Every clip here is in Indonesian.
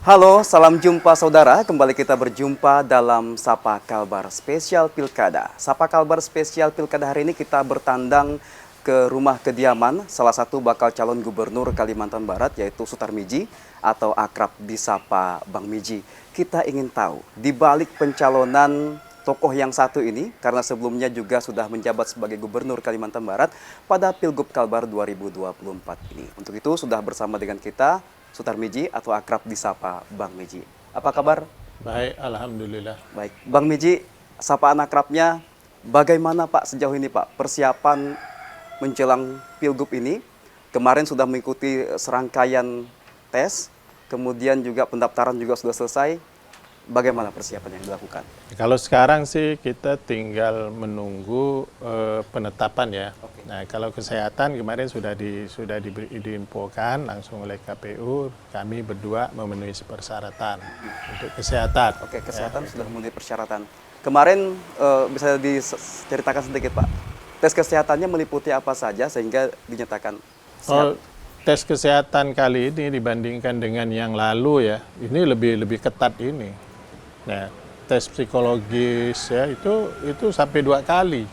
Halo, salam jumpa saudara. Kembali kita berjumpa dalam Sapa Kalbar Spesial Pilkada. Sapa Kalbar Spesial Pilkada hari ini kita bertandang ke rumah kediaman salah satu bakal calon gubernur Kalimantan Barat, yaitu Sutar Miji atau akrab disapa Bang Miji. Kita ingin tahu di balik pencalonan tokoh yang satu ini, karena sebelumnya juga sudah menjabat sebagai gubernur Kalimantan Barat pada Pilgub Kalbar 2024 ini. Untuk itu sudah bersama dengan kita Sutar Miji atau akrab disapa Bang Miji. Apa kabar? Baik, alhamdulillah. Baik, Bang Miji, sapaan akrabnya bagaimana Pak sejauh ini Pak persiapan menjelang Pilgub ini? Kemarin sudah mengikuti serangkaian tes, kemudian juga pendaftaran juga sudah selesai. Bagaimana persiapan yang dilakukan? Kalau sekarang sih kita tinggal menunggu penetapan ya. Oke. Nah, kalau kesehatan kemarin sudah diinfokan langsung oleh KPU, kami berdua memenuhi persyaratan untuk kesehatan. Oke, kesehatan sudah memenuhi persyaratan. Kemarin bisa diceritakan sedikit Pak, tes kesehatannya meliputi apa saja sehingga dinyatakan sehat? Tes kesehatan kali ini dibandingkan dengan yang lalu ya, ini lebih ketat ini. Nah, tes psikologis ya itu sampai 2 kali.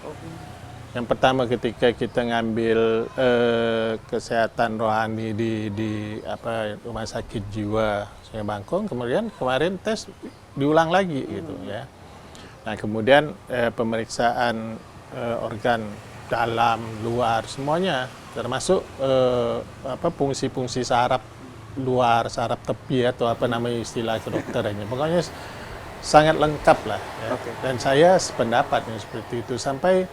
Yang pertama ketika kita ngambil kesehatan rohani di rumah sakit jiwa Sungai Bangkong, kemudian kemarin tes diulang lagi gitu ya. Nah, kemudian pemeriksaan organ dalam, luar, semuanya termasuk fungsi-fungsi saraf luar, saraf tepi atau apa namanya istilah kedokterannya. Pokoknya sangat lengkap lah ya. Oke. Dan saya sependapat seperti itu sampai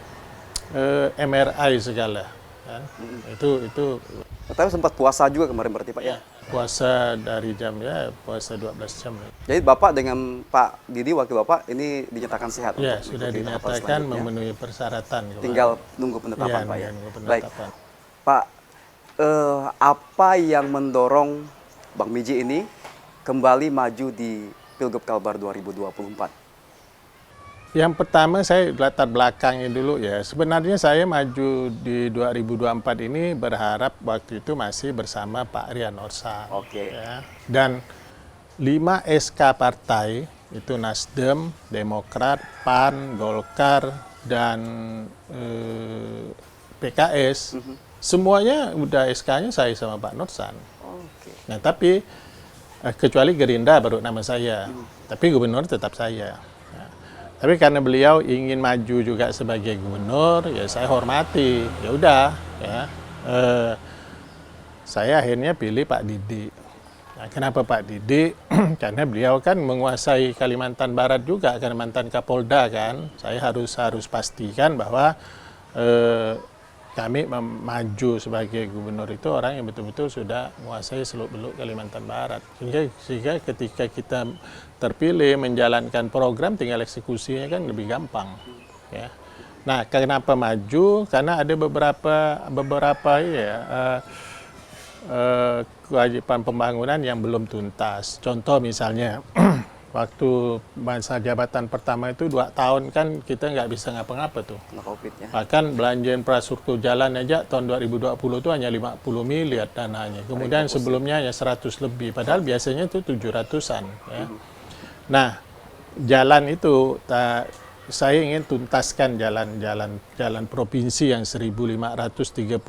MRI segala kan. Itu Tapi sempat puasa juga kemarin berarti Pak ya? puasa dari puasa 12 jam. Jadi Bapak dengan Pak Didi, wakil Bapak, ini dinyatakan sehat? Ya, untuk sudah mengikuti tahapan dinyatakan selanjutnya? memenuhi persyaratan. Tinggal nunggu penetapan Ya, Pak ya? nunggu Baik, penetapan. Pak, apa yang mendorong Bang Miji ini kembali maju di Pilgub Kalbar 2024? Yang pertama saya latar belakangnya dulu ya. Sebenarnya saya maju di 2024 ini berharap waktu itu masih bersama Pak Rian Orsam. Oke. Ya. Dan 5 SK partai itu Nasdem, Demokrat, PAN, Golkar, dan PKS. Semuanya udah SK-nya saya sama Pak Nursan. Oke. Nah tapi kecuali Gerindra baru nama saya, tapi gubernur tetap saya. Ya. Tapi karena beliau ingin maju juga sebagai gubernur, ya saya hormati. Ya udah, ya. Saya akhirnya pilih Pak Didi. Nah, kenapa Pak Didi? Karena beliau kan menguasai Kalimantan Barat juga, karena mantan Kapolda kan. Saya harus pastikan bahwa kami maju sebagai gubernur itu orang yang betul-betul sudah menguasai seluk-beluk Kalimantan Barat. Sehingga ketika kita terpilih menjalankan program, tinggal eksekusinya kan lebih gampang. Ya. Nah, kenapa maju? Karena ada beberapa kewajiban pembangunan yang belum tuntas. Contoh misalnya, waktu masa jabatan pertama itu 2 tahun kan kita nggak bisa ngapa-ngapa tuh. Kena COVID ya? Bahkan belanja infrastruktur jalan aja tahun 2020 itu hanya 50 miliar dananya. Kemudian sebelumnya hanya 100 lebih. Padahal biasanya itu 700-an. Ya. Nah, jalan itu saya ingin tuntaskan jalan provinsi yang 1.534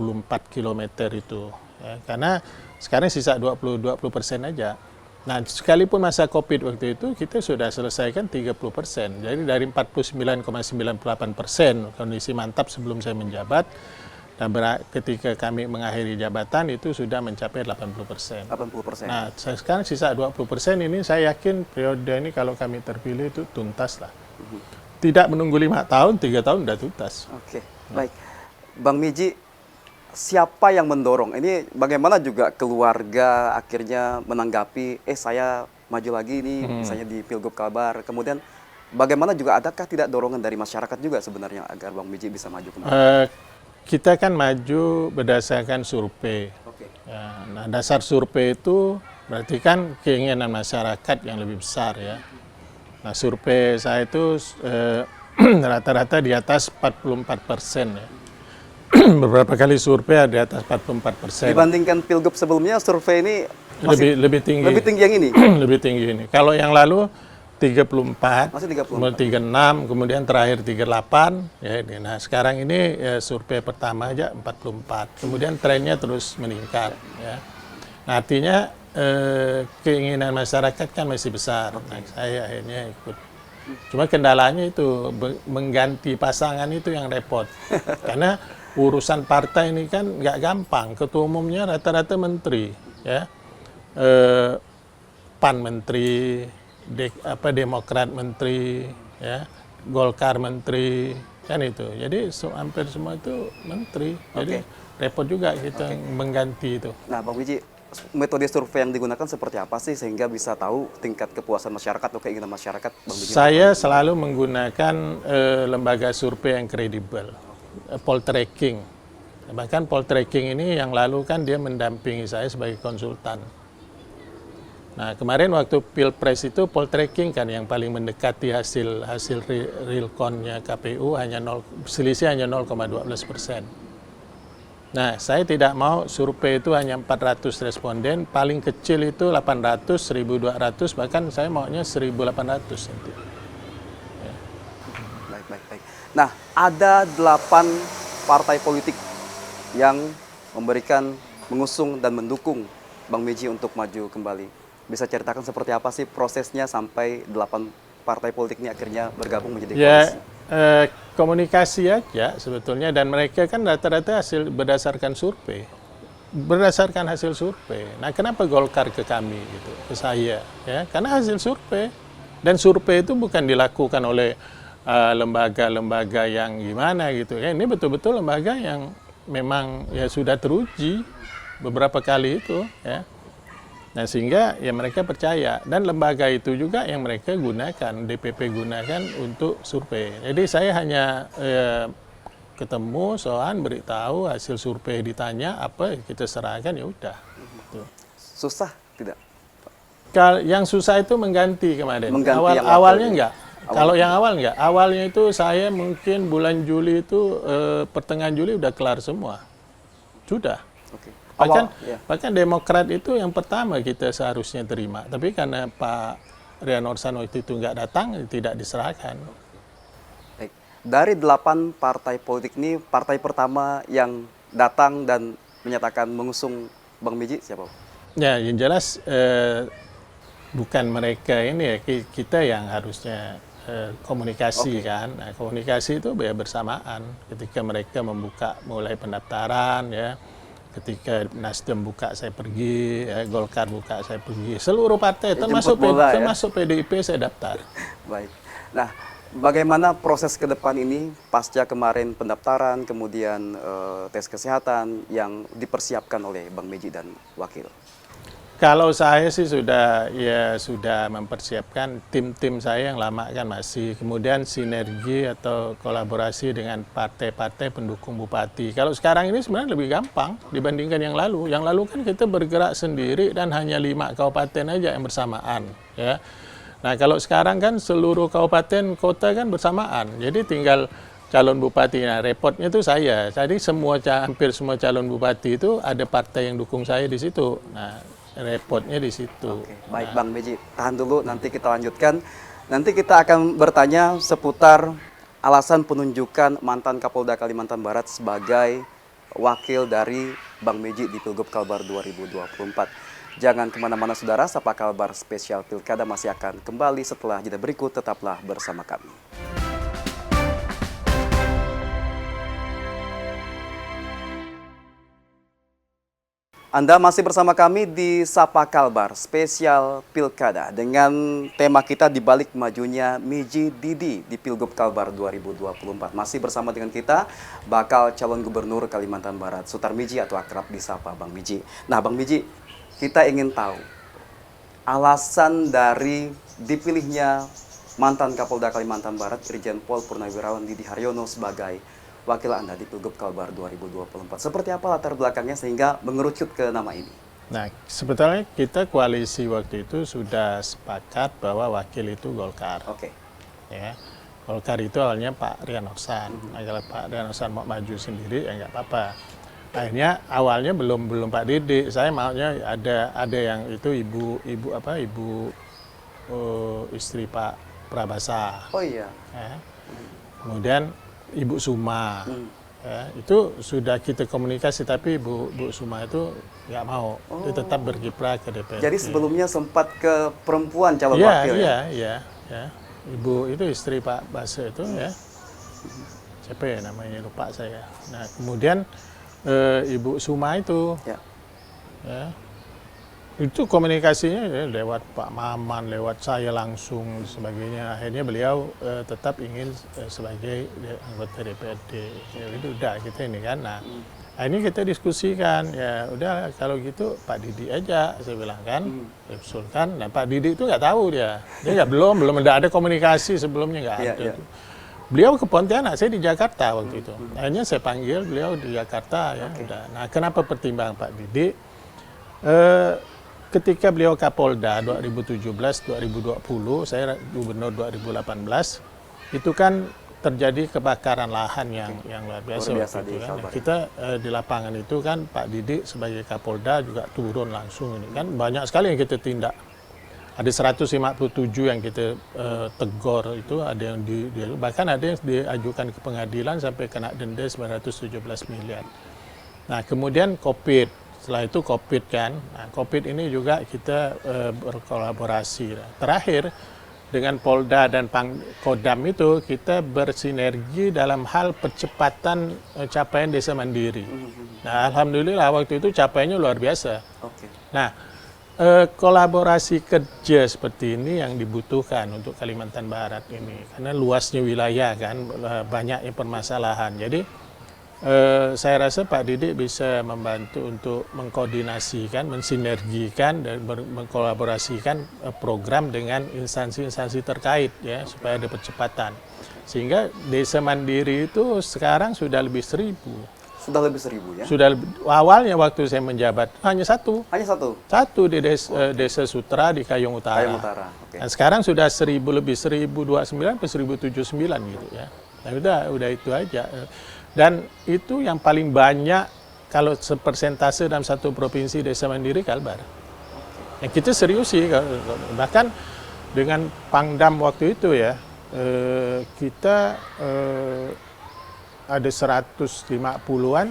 km itu. Ya. Karena sekarang sisa 20% aja. Nah, sekalipun masa COVID waktu itu, kita sudah selesaikan 30%. Jadi dari 49,98% kondisi mantap sebelum saya menjabat, dan ketika kami mengakhiri jabatan itu sudah mencapai 80%. 80%. Nah, sekarang sisa 20% ini saya yakin periode ini kalau kami terpilih itu tuntas lah. Tidak menunggu 5 tahun, 3 tahun sudah tuntas. Oke, baik. Bang Miji, siapa yang mendorong? Ini bagaimana juga keluarga akhirnya menanggapi, saya maju lagi nih, misalnya di Pilgub Kalbar. Kemudian bagaimana juga, adakah tidak dorongan dari masyarakat juga sebenarnya agar Bang Miji bisa maju kembali? Kita kan maju berdasarkan survei. Oke. Ya, nah, dasar survei itu berarti kan keinginan masyarakat yang lebih besar ya. Nah, survei saya itu rata-rata di atas 44% ya. Beberapa kali survei ada di atas 44%. Dibandingkan Pilgub sebelumnya, survei ini Lebih tinggi. Lebih tinggi yang ini? Lebih tinggi ini. Kalau yang lalu 34, Masih 34. kemudian 36, kemudian terakhir 38. Ya, nah sekarang ini survei pertama aja 44. Kemudian trennya terus meningkat. Ya. Nah, artinya keinginan masyarakat kan masih besar. Nah, saya akhirnya ikut. Cuma kendalanya itu mengganti pasangan itu yang repot. Karena urusan partai ini kan nggak gampang. Ketua umumnya rata-rata menteri, ya. PAN menteri, Demokrat menteri, ya, Golkar menteri, kan itu. Jadi hampir semua itu menteri. Jadi repot juga kita mengganti itu. Nah, Bang Wiji, metode survei yang digunakan seperti apa sih sehingga bisa tahu tingkat kepuasan masyarakat atau keinginan masyarakat, Bang Wiji? Saya selalu menggunakan lembaga survei yang kredibel, poltreking. Bahkan poltreking ini yang lalu kan dia mendampingi saya sebagai konsultan. Nah, kemarin waktu Pilpres itu poltreking kan yang paling mendekati hasil realcon-nya KPU selisih hanya 0,12%. Nah, saya tidak mau survei itu hanya 400 responden, paling kecil itu 800, 1.200, bahkan saya maunya 1.800 nanti. Ya. Baik. Nah, ada 8 partai politik yang mengusung dan mendukung Bang Meji untuk maju kembali. Bisa ceritakan seperti apa sih prosesnya sampai 8 partai politik ini akhirnya bergabung menjadi koalisi? Komunikasi aja sebetulnya, dan mereka kan rata-rata berdasarkan hasil survei. Nah, kenapa Golkar ke kami gitu, ke saya, ya? Karena hasil survei, dan survei itu bukan dilakukan oleh lembaga-lembaga yang gimana gitu. Ya, ini betul-betul lembaga yang memang ya sudah teruji beberapa kali itu, ya. Nah, sehingga ya mereka percaya, dan lembaga itu juga yang mereka gunakan, DPP gunakan untuk survei. Jadi saya hanya ketemu, soal beritahu hasil survei, ditanya apa kita serahkan, ya udah. Gitu. Susah tidak? Yang susah itu mengganti kemarin. Mengganti awalnya enggak. Kalau yang awal enggak. Awalnya itu saya mungkin bulan Juli itu pertengahan Juli udah kelar semua. Sudah. Oke. Bahkan Demokrat itu yang pertama kita seharusnya terima, tapi karena Pak Rian Orsan waktu itu nggak datang, tidak diserahkan. Baik. Dari 8 partai politik ini, partai pertama yang datang dan menyatakan mengusung Bang Meji siapa? Ya, yang jelas bukan mereka ini ya, kita yang harusnya komunikasi kan. Nah, komunikasi itu ya bersamaan ketika mereka mulai pendaftaran, ya. Ketika Nasdem buka saya pergi, Golkar buka saya pergi, seluruh partai termasuk PDIP saya daftar. Baik. Nah, bagaimana proses ke depan ini pasca kemarin pendaftaran, kemudian tes kesehatan yang dipersiapkan oleh Bang Meji dan wakil? Kalau saya sih sudah mempersiapkan, tim-tim saya yang lama kan masih, kemudian sinergi atau kolaborasi dengan partai-partai pendukung bupati. Kalau sekarang ini sebenarnya lebih gampang dibandingkan yang lalu. Yang lalu kan kita bergerak sendiri dan hanya 5 kabupaten aja yang bersamaan, ya. Nah, kalau sekarang kan seluruh kabupaten kota kan bersamaan. Jadi tinggal calon bupati. Nah, repotnya itu saya. Jadi hampir semua calon bupati itu ada partai yang dukung saya di situ. Nah, repotnya di situ. Oke, baik Bang Meji, tahan dulu, nanti kita lanjutkan. Nanti kita akan bertanya seputar alasan penunjukan mantan Kapolda Kalimantan Barat sebagai wakil dari Bang Meji di Pilgub Kalbar 2024. Jangan kemana-mana saudara, Sapa Kalbar Spesial Pilkada masih akan kembali setelah jeda berikut, tetaplah bersama kami. Anda masih bersama kami di Sapa Kalbar Spesial Pilkada dengan tema kita di balik majunya Meji Didi di Pilgub Kalbar 2024. Masih bersama dengan kita bakal calon gubernur Kalimantan Barat, Sutarmiji atau akrab disapa Bang Meji. Nah, Bang Meji, kita ingin tahu alasan dari dipilihnya mantan Kapolda Kalimantan Barat Irjen Pol Purnawirawan Didi Haryono sebagai wakil Anda di Pilgub Kalbar 2024. Seperti apa latar belakangnya sehingga mengerucut ke nama ini? Nah, sebetulnya kita koalisi waktu itu sudah sepakat bahwa wakil itu Golkar. Oke. Ya, Golkar itu awalnya Pak Rian Orsan. Nah, kalau Pak Rian Orsan mau maju sendiri, ya nggak apa-apa. Akhirnya awalnya belum Pak Didik, saya maunya ada yang itu ibu istri Pak Prabasa, Oh iya. ya. Kemudian Ibu Suma, ya, itu sudah kita komunikasi tapi Bu Suma itu nggak mau, dia tetap berkiprah ke DPRD. Jadi sebelumnya sempat ke perempuan calon Iya, wakil ya? iya, ya. Ibu itu istri Pak Base itu ya. Siapa ya namanya, lupa saya. Nah, kemudian Ibu Suma itu Ya. ya, itu komunikasinya ya, lewat Pak Maman, lewat saya langsung sebagainya. Akhirnya beliau tetap ingin sebagai anggota DPRD. Ya itu udah kita ini kan. Nah, akhirnya kita diskusikan, ya udah kalau gitu Pak Didi aja, saya bilang kan, saya usulkan. Nah, Pak Didi itu nggak tahu dia belum ada komunikasi sebelumnya, nggak Iya, ada. iya. Beliau ke Pontianak, saya di Jakarta waktu itu. Akhirnya saya panggil beliau di Jakarta ya. Udah. Nah, kenapa pertimbangan Pak Didi? Ketika beliau Kapolda 2017-2020, saya gubernur 2018, itu kan terjadi kebakaran lahan yang luar biasa, Luar biasa waktu di itu kan. Kalbar. Kita di lapangan itu kan Pak Didi sebagai Kapolda juga turun langsung ini kan, banyak sekali yang kita tindak. Ada 157 yang kita tegur, itu ada yang bahkan ada yang diajukan ke pengadilan sampai kena denda 917 miliar. Nah, kemudian COVID. Setelah itu COVID kan. Nah, COVID ini juga kita berkolaborasi. Terakhir dengan Polda dan Kodam itu kita bersinergi dalam hal percepatan capaian desa mandiri. Nah, alhamdulillah waktu itu capaiannya luar biasa. Oke. Nah, kolaborasi kerja seperti ini yang dibutuhkan untuk Kalimantan Barat ini, karena luasnya wilayah kan, banyaknya permasalahan. Jadi saya rasa Pak Didik bisa membantu untuk mengkoordinasikan, mensinergikan dan mengkolaborasikan program dengan instansi-instansi terkait ya, supaya ada percepatan. Sehingga desa mandiri itu sekarang sudah lebih 1.000. Sudah lebih 1.000 ya? Awalnya waktu saya menjabat hanya satu. Hanya satu? Satu di desa Sutra di Kayong Utara. Kayong Utara, oke. Nah, sekarang sudah 1.000 lebih, 1.029 ke 1.079 gitu ya. Nah, udah itu aja. Dan itu yang paling banyak kalau persentase dalam satu provinsi desa mandiri Kalbar. Yang kita serius sih, bahkan dengan Pangdam waktu itu ya, kita ada 150-an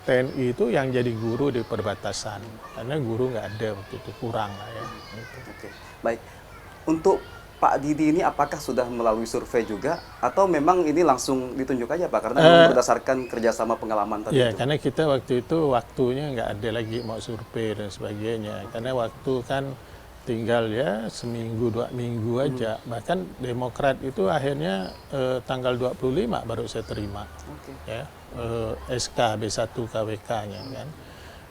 TNI itu yang jadi guru di perbatasan. Karena guru nggak ada waktu itu, kurang lah ya. Oke, baik. Untuk Pak Didi ini apakah sudah melalui survei juga atau memang ini langsung ditunjuk aja Pak? Karena memang berdasarkan kerjasama pengalaman tadi Ya, itu. karena kita waktu itu waktunya nggak ada lagi mau survei dan sebagainya. Karena waktu kan tinggal ya seminggu, 2 minggu aja. Bahkan Demokrat itu akhirnya tanggal 25 baru saya terima. Oke. Ya, SK B1 KWK-nya kan.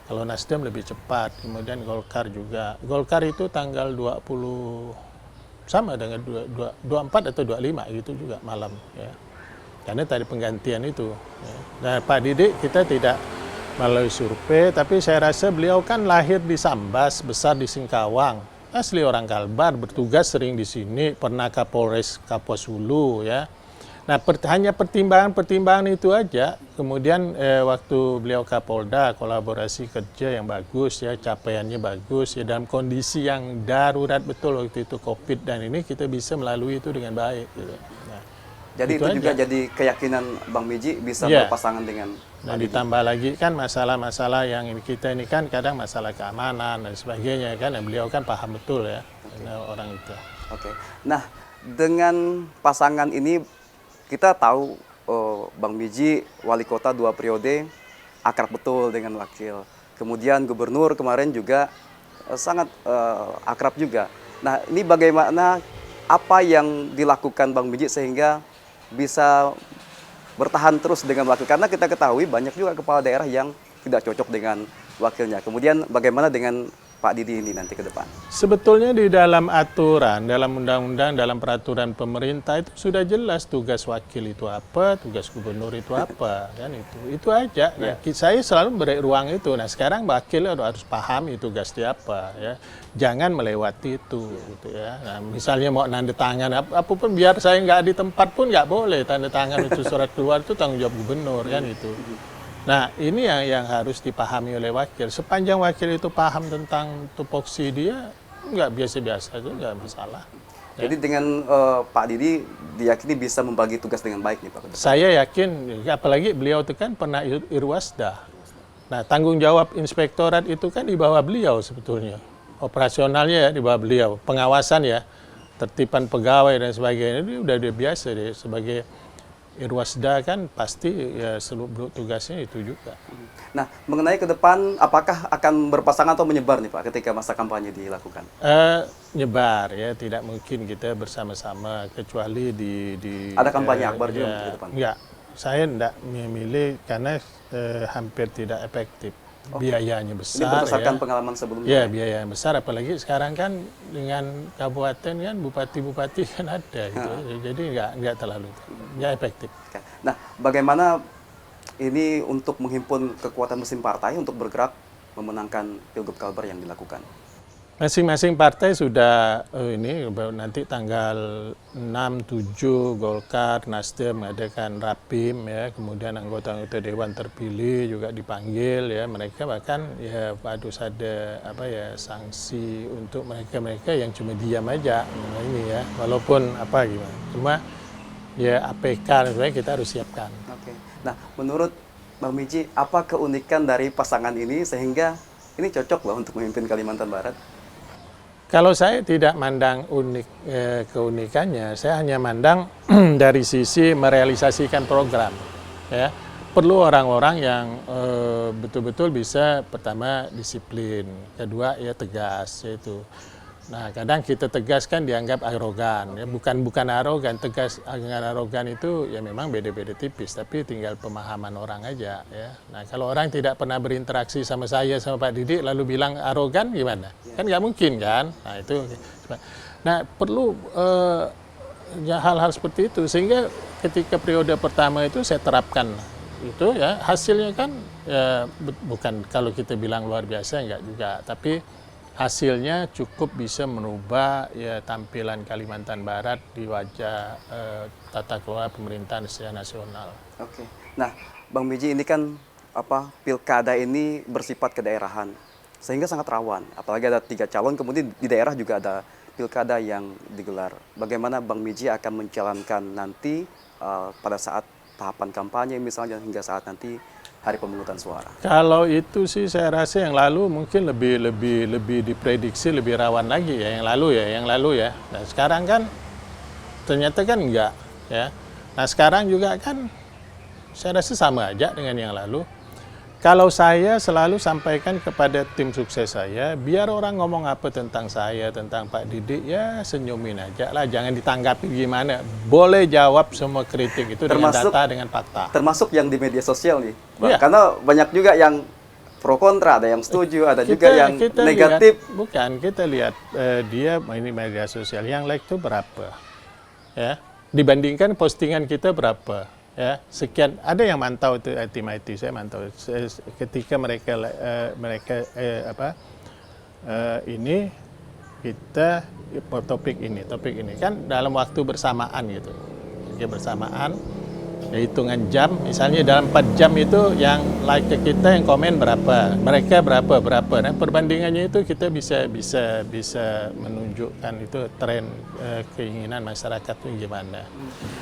Kalau Nasdem lebih cepat, kemudian Golkar juga. Golkar itu tanggal 20 sama dengan 24 atau 25 gitu juga malam ya. Karena tadi penggantian itu. Ya. Nah, Pak Didik kita tidak melalui survei, tapi saya rasa beliau kan lahir di Sambas, besar di Singkawang. Asli orang Kalbar, bertugas sering di sini, pernah Kapolres Kapuas Hulu ya. Nah, hanya pertimbangan itu aja. Kemudian waktu beliau Kapolda, kolaborasi kerja yang bagus ya, capaiannya bagus ya, dalam kondisi yang darurat betul waktu itu COVID dan ini kita bisa melalui itu dengan baik. Gitu. Nah, jadi itu juga jadi keyakinan Bang Miji bisa berpasangan dengan dan ditambah lagi kan masalah-masalah yang kita ini kan kadang masalah keamanan dan sebagainya kan, beliau kan paham betul ya orang itu. Oke. Nah, dengan pasangan ini kita tahu Bang Miji wali kota 2 periode, akrab betul dengan wakil. Kemudian gubernur kemarin juga sangat akrab juga. Nah, ini bagaimana, apa yang dilakukan Bang Miji sehingga bisa bertahan terus dengan wakil? Karena kita ketahui banyak juga kepala daerah yang tidak cocok dengan wakilnya. Kemudian bagaimana dengan Pak Didi ini nanti ke depan? Sebetulnya di dalam aturan, dalam undang-undang, dalam peraturan pemerintah itu sudah jelas tugas wakil itu apa, tugas gubernur itu apa, kan itu aja. Nah, saya selalu beri ruang itu. Nah, sekarang wakil harus pahami tugasnya apa, ya. Jangan melewati itu, gitu ya. Nah, misalnya mau tanda tangan, apapun biar saya nggak di tempat pun nggak boleh tanda tangan itu surat keluar itu tanggung jawab gubernur, kan itu. Nah, ini yang harus dipahami oleh wakil. Sepanjang wakil itu paham tentang tupoksi dia, nggak biasa-biasa aja, nggak masalah. Ya. Jadi dengan Pak Didi diyakini bisa membagi tugas dengan baik nih Pak. Saya yakin, apalagi beliau itu kan pernah Irwasda. Nah, tanggung jawab inspektorat itu kan di bawah beliau sebetulnya. Operasionalnya ya di bawah beliau. Pengawasan ya, tertiban pegawai dan sebagainya, itu udah biasa deh. Sebagai Irwasda kan pasti ya seluruh tugasnya itu juga. Nah, mengenai ke depan, apakah akan berpasangan atau menyebar nih Pak ketika masa kampanye dilakukan? Nyebar ya, tidak mungkin kita bersama-sama kecuali di Ada kampanye akbar juga ke depan? Enggak, saya tidak memilih karena hampir tidak efektif. Biayanya besar. Ini berdasarkan ya. pengalaman sebelumnya? Ya, biaya yang besar, apalagi sekarang kan dengan kabupaten kan bupati-bupati kan ada gitu. Jadi nggak terlalu, nggak efektif. Nah, bagaimana ini untuk menghimpun kekuatan mesin partai untuk bergerak memenangkan Pilgub Kalbar yang dilakukan? Masing-masing partai sudah ini nanti tanggal 6, 7 Golkar, Nasdem mengadakan rapim ya, kemudian anggota-anggota dewan terpilih juga dipanggil ya, mereka bahkan ya harus ada sanksi untuk mereka-mereka yang cuma diam aja ini ya, walaupun gimana. Cuma ya APK sebenarnya kita harus siapkan. Oke. Nah, menurut Bang Miji, apa keunikan dari pasangan ini sehingga ini cocok loh untuk memimpin Kalimantan Barat? Kalau saya tidak mandang keunikannya, saya hanya mandang dari sisi merealisasikan program. Ya, perlu orang-orang yang betul-betul bisa pertama disiplin, kedua ya tegas, yaitu. Nah, kadang kita tegas kan dianggap arogan, ya bukan arogan, tegas dengan arogan itu ya memang beda-beda tipis, tapi tinggal pemahaman orang aja ya. Nah, kalau orang tidak pernah berinteraksi sama saya sama Pak Didi lalu bilang arogan gimana? Kan nggak mungkin kan? Nah, itu. Nah, perlu hal-hal seperti itu sehingga ketika periode pertama itu saya terapkan itu ya, hasilnya kan ya, bukan kalau kita bilang luar biasa nggak juga, tapi hasilnya cukup bisa merubah ya tampilan Kalimantan Barat di wajah tata kelola pemerintahan secara nasional. Oke. Nah, Bang Miji, ini kan pilkada ini bersifat kedaerahan sehingga sangat rawan. Apalagi ada 3 calon, kemudian di daerah juga ada pilkada yang digelar. Bagaimana Bang Miji akan menjalankan nanti pada saat tahapan kampanye misalnya hingga saat nanti hari pemungutan suara? Kalau itu sih saya rasa yang lalu mungkin lebih diprediksi lebih rawan lagi ya yang lalu ya. Nah, sekarang kan ternyata kan enggak ya. Nah, sekarang juga kan saya rasa sama aja dengan yang lalu. Kalau saya selalu sampaikan kepada tim sukses saya, biar orang ngomong apa tentang saya, tentang Pak Didi, ya senyumin aja lah, jangan ditanggapi gimana. Boleh jawab semua kritik itu dengan data, dengan fakta. Termasuk yang di media sosial nih, Bang. Ya. Karena banyak juga yang pro kontra, ada yang setuju, ada juga yang negatif. Kita lihat dia ini media sosial, yang like itu berapa? Ya, dibandingkan postingan kita berapa? Ya, sekian, ada yang mantau itu tim IT, saya mantau ketika ini kita topik ini kan dalam waktu bersamaan gitu, bersamaan ya, hitungan jam, misalnya dalam 4 jam itu yang like ke kita, yang komen berapa, mereka berapa. Nah, perbandingannya itu kita bisa menunjukkan itu tren keinginan masyarakat itu gimana.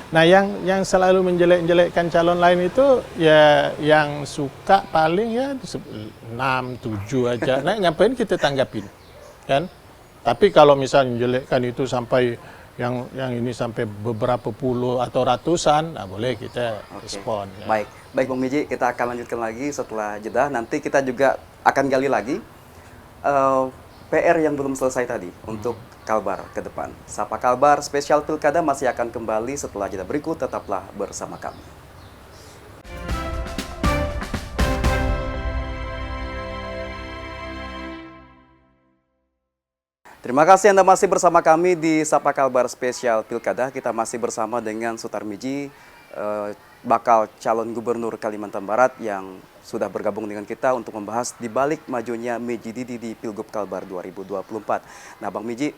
Nah, yang selalu menjelek-jelekkan calon lain itu ya yang suka paling ya 6, 7 aja. Nah, ngapain kita tanggapin? Kan? Tapi kalau misalnya menjelekkan itu sampai yang ini sampai beberapa puluh atau ratusan, nah boleh kita respon. Ya. Baik Bang Miji, kita akan lanjutkan lagi setelah jeda. Nanti kita juga akan gali lagi PR yang belum selesai tadi untuk Kalbar ke depan. Sapa Kalbar spesial Pilkada masih akan kembali setelah jeda berikut. Tetaplah bersama kami. Terima kasih Anda masih bersama kami di Sapa Kalbar Spesial Pilkada. Kita masih bersama dengan Sutar Miji, bakal calon gubernur Kalimantan Barat yang sudah bergabung dengan kita untuk membahas di balik majunya Miji Didi di Pilgub Kalbar 2024. Nah, Bang Miji,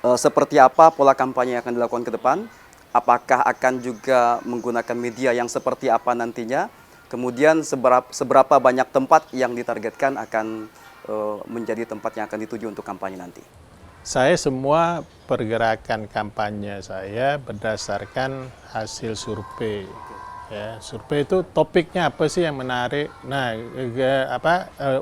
seperti apa pola kampanye yang akan dilakukan ke depan? Apakah akan juga menggunakan media yang seperti apa nantinya? Kemudian seberapa banyak tempat yang ditargetkan akan menjadi tempat yang akan dituju untuk kampanye nanti? Saya semua pergerakan kampanye saya berdasarkan hasil survei. Ya, survei itu topiknya apa sih yang menarik? Nah,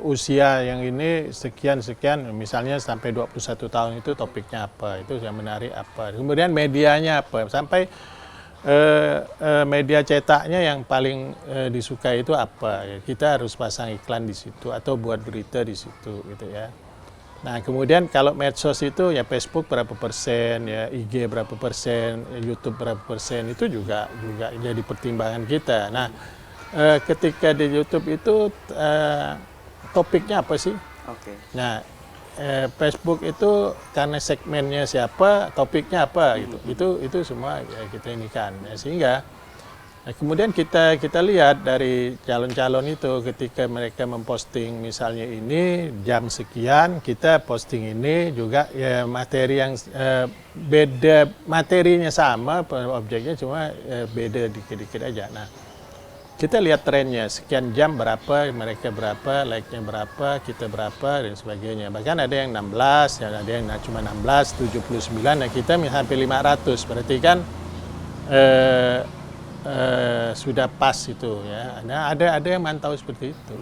usia yang ini sekian, misalnya sampai 21 tahun itu topiknya apa? Itu yang menarik apa? Kemudian medianya apa? Sampai media cetaknya yang paling disukai itu apa? Ya, kita harus pasang iklan di situ atau buat berita di situ, gitu ya. Nah, kemudian kalau medsos itu ya Facebook berapa persen, ya IG berapa persen, YouTube berapa persen, itu juga jadi pertimbangan kita. Nah, ketika di YouTube itu topiknya apa sih? Oke. Nah, Facebook itu karena segmennya siapa, topiknya apa gitu. Itu semua ya kita ini kan. Ya, sehingga kemudian kita lihat dari calon-calon itu ketika mereka memposting misalnya ini jam sekian, kita posting ini juga ya materi yang beda, materinya sama, objeknya cuma beda dikit-dikit aja. Nah, kita lihat trennya, sekian jam berapa, mereka berapa, like-nya berapa, kita berapa, dan sebagainya. Bahkan ada yang 16, ada yang cuma 16, 79, nah kita sampai 500, berarti kan sudah pas itu ya. Nah, ada yang mantau seperti itu.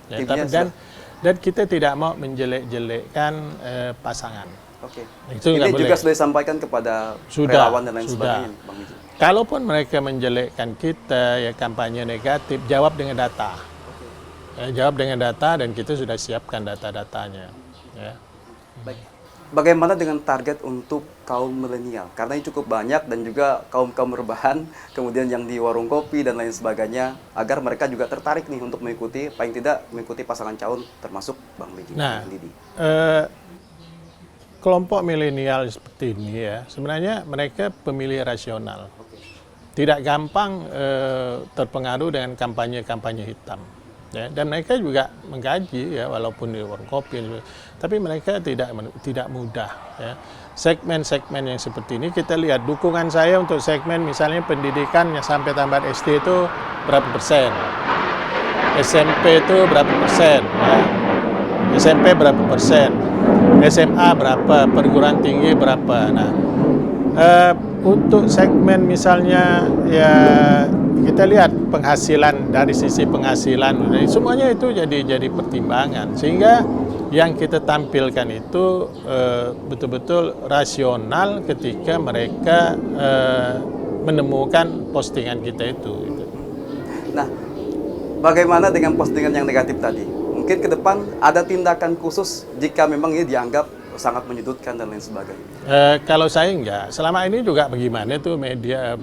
Ya, dan kita tidak mau menjelek-jelekkan pasangan. Oke. Itu Ini juga boleh. sudah disampaikan kepada relawan dan lain sebagainya, Bang Wiji. Kalaupun mereka menjelekkan kita ya kampanye negatif, jawab dengan data. Ya, jawab dengan data dan kita sudah siapkan data-datanya. Ya. Baik. Bagaimana dengan target untuk kaum milenial? Karena ini cukup banyak dan juga kaum-kaum rebahan, kemudian yang di warung kopi dan lain sebagainya, agar mereka juga tertarik nih untuk mengikuti, paling tidak mengikuti pasangan calon termasuk Bang Wiji Nah, dan Didi. kelompok milenial seperti ini ya, sebenarnya mereka pemilih rasional. Tidak gampang terpengaruh dengan kampanye-kampanye hitam. Ya, dan mereka juga mengkaji ya walaupun di warung kopi, tapi mereka tidak mudah. Ya. Segmen-segmen yang seperti ini kita lihat dukungan saya untuk segmen misalnya pendidikan yang sampai tamat SD itu berapa persen, SMP itu berapa persen, ya. SMP berapa persen, SMA berapa, perguruan tinggi berapa. Nah, untuk segmen misalnya ya kita lihat penghasilan, dari sisi penghasilan, semuanya itu jadi pertimbangan sehingga yang kita tampilkan itu betul-betul rasional ketika mereka menemukan postingan kita itu. Nah, bagaimana dengan postingan yang negatif tadi? Mungkin ke depan ada tindakan khusus jika memang ini dianggap sangat menyudutkan dan lain sebagainya. Kalau saya enggak, selama ini juga bagaimana tuh media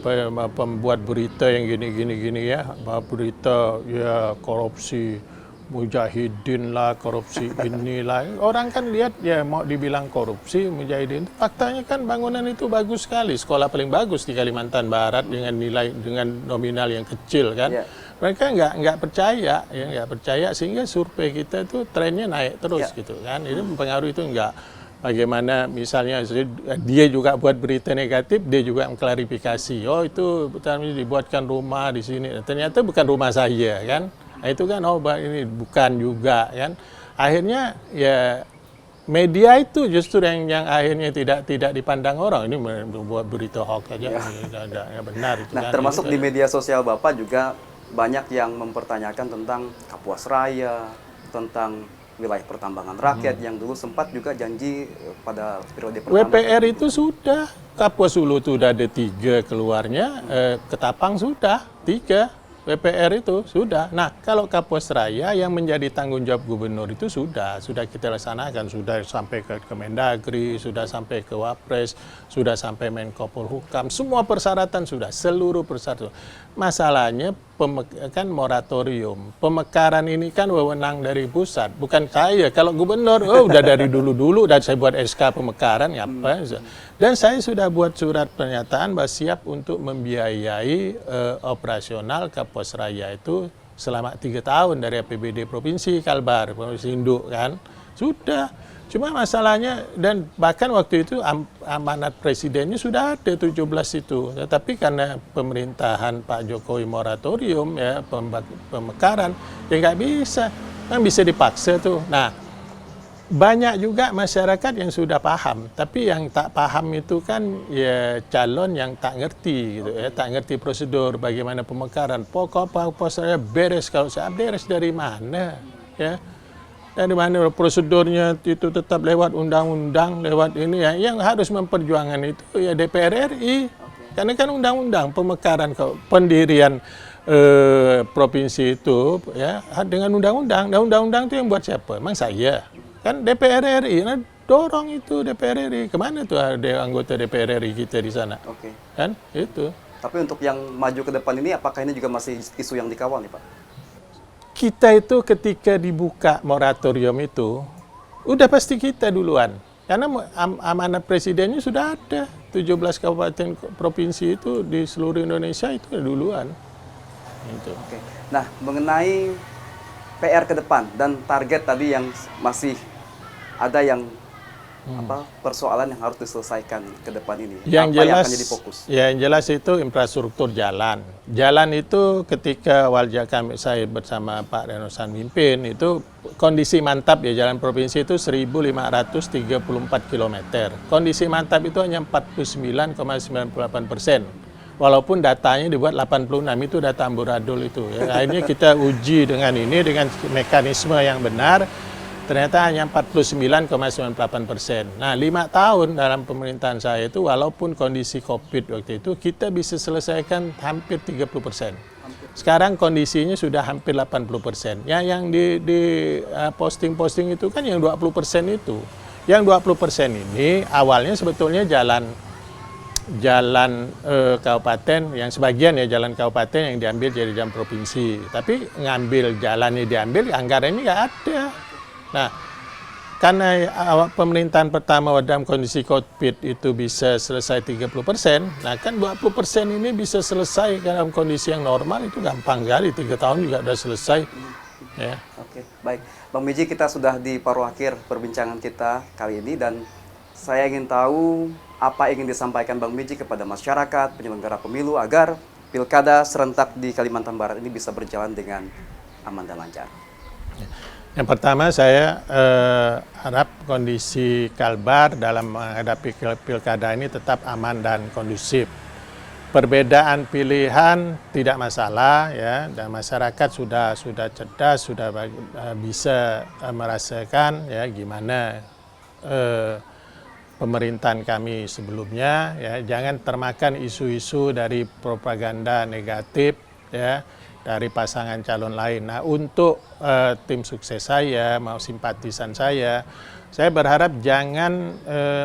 pembuat berita yang gini ya, berita ya korupsi mujahidin lah, korupsi inilah. Orang kan lihat ya mau dibilang korupsi mujahidin, faktanya kan bangunan itu bagus sekali, sekolah paling bagus di Kalimantan Barat dengan nilai dengan nominal yang kecil kan. Yeah. Mereka nggak percaya, ya nggak percaya sehingga survei kita itu trennya naik terus gitu kan. Ini mempengaruhi itu enggak. Bagaimana misalnya dia juga buat berita negatif, dia juga mengklarifikasi, oh itu dibuatkan rumah di sini, ternyata bukan rumah saya kan. Nah, itu kan oh ini bukan juga kan. Akhirnya ya media itu justru yang akhirnya tidak dipandang orang, ini membuat berita hoax aja, nggak benar itu. Nah, kan. termasuk di media sosial Bapak juga banyak yang mempertanyakan tentang Kapuas Raya, tentang wilayah pertambangan rakyat yang dulu sempat juga janji pada periode pertama. WPR itu sudah, Kapuas Hulu itu sudah ada 3 keluarnya, Ketapang sudah 3, WPR itu sudah. Nah, kalau Kapuas Raya yang menjadi tanggung jawab gubernur itu sudah kita laksanakan, sudah sampai ke Kemendagri, sudah sampai ke Wapres, sudah sampai Menko Polhukam, semua persyaratan sudah, seluruh persyaratan. Masalahnya kan moratorium, pemekaran ini kan wewenang dari pusat, bukan saya. Kalau gubernur, udah dari dulu dan saya buat SK pemekaran, apa? Dan saya sudah buat surat pernyataan bahwa siap untuk membiayai operasional Kapuas Raya itu selama 3 tahun dari APBD Provinsi Kalbar, Provinsi Induk kan. Sudah. Cuma masalahnya, dan bahkan waktu itu amanat presidennya sudah ada 17 itu. Tetapi karena pemerintahan Pak Jokowi moratorium, ya pemekaran, ya nggak bisa. Kan bisa dipaksa tuh. Nah, banyak juga masyarakat yang sudah paham. Tapi yang tak paham itu kan ya calon yang tak ngerti gitu ya. Tak ngerti prosedur bagaimana pemekaran. Pokok saya beres, kalau saya beres dari mana ya. Dari mana prosedurnya itu tetap lewat undang-undang, lewat ini ya. Yang harus memperjuangkan itu ya DPR RI. Karena kan undang-undang pemekaran pendirian provinsi itu ya dengan undang-undang. Nah, undang-undang itu yang buat siapa? Emang saya. Kan DPR RI. Nah, dorong itu DPR RI. Kemana tuh ada anggota DPR RI kita di sana? Oke. Kan itu. Tapi untuk yang maju ke depan ini, apakah ini juga masih isu yang dikawal nih Pak? Kita itu ketika dibuka moratorium itu, udah pasti kita duluan. Karena amanat presidennya sudah ada. 17 kabupaten provinsi itu di seluruh Indonesia itu duluan. Gitu. Oke. Nah, mengenai PR ke depan dan target tadi yang masih ada yang persoalan yang harus diselesaikan ke depan ini. Yang apa jelas, yang akan jadi fokus? Ya, yang jelas itu infrastruktur jalan. Jalan itu ketika saya bersama Pak Renosan mimpin itu kondisi mantap ya, jalan provinsi itu 1.534 km. Kondisi mantap itu hanya 49,98%. Walaupun datanya dibuat 86, itu data amburadul itu. Ya. Akhirnya kita uji dengan ini, dengan mekanisme yang benar. Ternyata hanya 49,98%. Nah, 5 tahun dalam pemerintahan saya itu, walaupun kondisi COVID waktu itu, kita bisa selesaikan hampir 30%. Sekarang kondisinya sudah hampir 80%. Ya, yang di posting-posting itu kan yang 20% itu. Yang 20% ini awalnya sebetulnya jalan kabupaten, yang sebagian ya jalan kabupaten yang diambil jadi jalan provinsi. Tapi ngambil jalannya diambil, anggarannya nggak ada. Nah, karena pemerintahan pertama dalam kondisi COVID itu bisa selesai 30%, nah kan 20% ini bisa selesai dalam kondisi yang normal, itu gampang kali, 3 tahun juga sudah selesai. Ya. Oke, baik. Bang Miji, kita sudah di paruh akhir perbincangan kita kali ini, dan saya ingin tahu apa yang ingin disampaikan Bang Miji kepada masyarakat, penyelenggara pemilu, agar pilkada serentak di Kalimantan Barat ini bisa berjalan dengan aman dan lancar. Yang pertama, saya harap kondisi Kalbar dalam menghadapi pilkada ini tetap aman dan kondusif. Perbedaan pilihan tidak masalah ya, dan masyarakat sudah cerdas, sudah bisa merasakan ya gimana pemerintahan kami sebelumnya ya. Jangan termakan isu-isu dari propaganda negatif ya dari pasangan calon lain. Nah, untuk tim sukses saya, mau simpatisan saya berharap jangan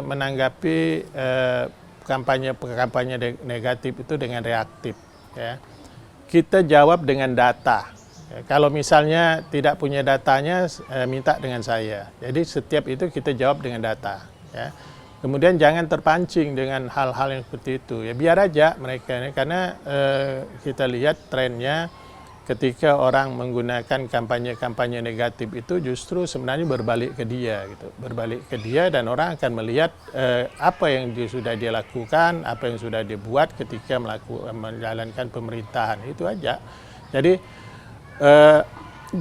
menanggapi kampanye negatif itu dengan reaktif. Ya. Kita jawab dengan data. Ya, kalau misalnya tidak punya datanya, minta dengan saya. Jadi setiap itu kita jawab dengan data. Ya. Kemudian jangan terpancing dengan hal-hal yang seperti itu. Ya biar aja mereka ini, karena kita lihat trennya. Ketika orang menggunakan kampanye-kampanye negatif itu justru sebenarnya berbalik ke dia gitu. Berbalik ke dia, dan orang akan melihat apa yang sudah dia lakukan, apa yang sudah dia buat ketika menjalankan pemerintahan. Itu aja. Jadi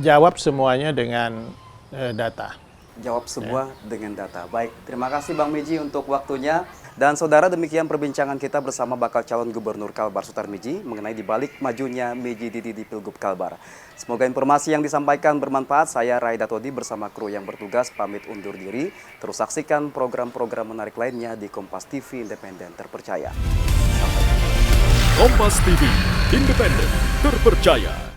jawab semuanya dengan data. Jawab semua dengan data. Baik, terima kasih Bang Miji untuk waktunya. Dan saudara, demikian perbincangan kita bersama bakal calon gubernur Kalbar Sutarmiji mengenai dibalik majunya Miji Didi di Pilgub Kalbar. Semoga informasi yang disampaikan bermanfaat. Saya Raida Todi bersama kru yang bertugas pamit undur diri. Terus saksikan program-program menarik lainnya di Kompas TV Independen Terpercaya. Kompas TV Independen Terpercaya.